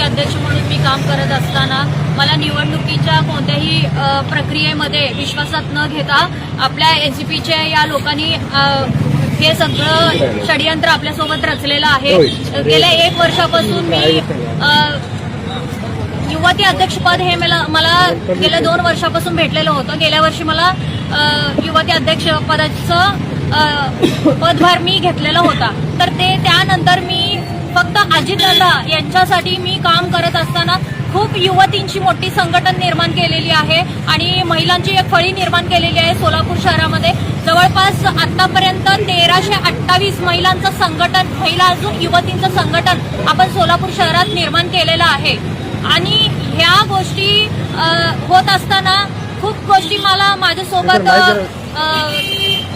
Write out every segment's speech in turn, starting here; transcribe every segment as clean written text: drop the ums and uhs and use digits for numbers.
अध्यक्ष म्हणून मी काम करत असताना मला निवडणुकीच्या कोणत्याही प्रक्रियेमध्ये विश्वासात न घेता आपल्या एनसीपीच्या या लोकांनी हे सगळं षडयंत्र आपल्यासोबत रचलेलं आहे। गेल्या 1 वर्षापासून मी युवती अध्यक्षपद हे मला गेल्या 2 वर्षापासून भेटलेलं होतं। गेल्या वर्षी मला युवती अध्यक्षपदाचं पदभार मी घेतलेला होता। तर त्यानंतर मी फक्त अजितदादा यांच्यासाठी मी काम करत असताना खूप युवतींची मोठी संघटन निर्माण केलेली आहे आणि महिलांची एक फळी निर्माण केलेली आहे। सोलापूर शहरामध्ये जवळपास आतापर्यंत 1328 महिलांचं संघटन, महिला अजून युवतींचं संघटन आपण सोलापूर शहरात निर्माण केलेलं आहे। आणि ह्या गोष्टी होत असताना खूप गोष्टी मला माझ्यासोबत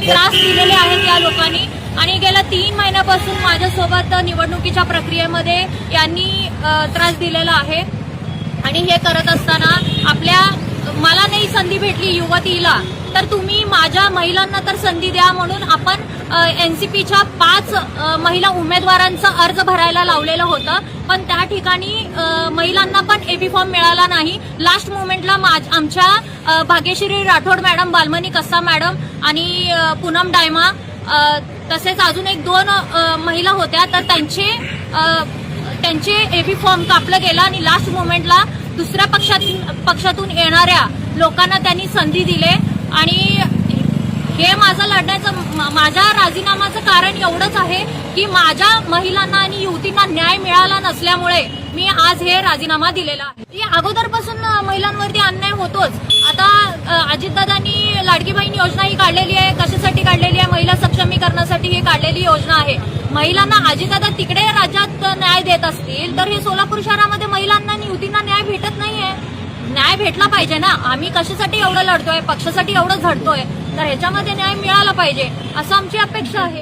त्रास दिलेले आहेत या लोकांनी आणि गेल्या 3 महिन्यापासून माझ्यासोबत निवडणुकीच्या प्रक्रियेमध्ये यांनी त्रास दिलेला आहे। आणि हे करत असताना मला नाही संधी भेटली युवतीला, तर तुम्ही माझ्या महिलांना तर संधी द्या म्हणून आपण एनसीपीच्या 5 महिला उमेदवारांचा अर्ज भरायला लावलेलं होतं। पण त्या ठिकाणी महिलांना पण एबी फॉर्म मिळाला नाही। लास्ट मोमेंटला आमच्या भाग्यश्री राठोड मॅडम, बालमणी कस्सा मॅडम आणि पूनम डायमा तसेच अजून 1-2 महिला होत्या, तर त्यांचे एबी फॉर्म कापलं गेलं आणि लास्ट मोमेंटला दुसऱ्या पक्षातून येणाऱ्या लोकांना त्यांनी संधी दिले। आणि हे माझं लढण्याचं, माझ्या राजीनामाचं कारण एवढंच आहे की माझ्या महिलांना आणि युवतींना न्याय मिळाला नसल्यामुळे मी आज हे राजीनामा दिलेला आहे। अगोदरपासून महिलांवरती अन्याय होतोच। आता अजितदादांनी लाडकी बहीण योजना ही काढलेली आहे। कशासाठी काढलेली आहे? महिला सक्षमीकरणासाठी ही काढलेली योजना आहे। महिलांना अजितदादा तिकडे राज्यात न्याय देत असतील तर हे सोलापूर शहरामध्ये महिलांना आणि युवतींना न्याय भेटत नाहीये। न्याय भेटला पाहिजे ना। आम्ही कशासाठी एवढं लढतोय, पक्षासाठी एवढं झडतोय, तर ह्याच्यामध्ये न्याय मिळाला पाहिजे असं आमची अपेक्षा आहे।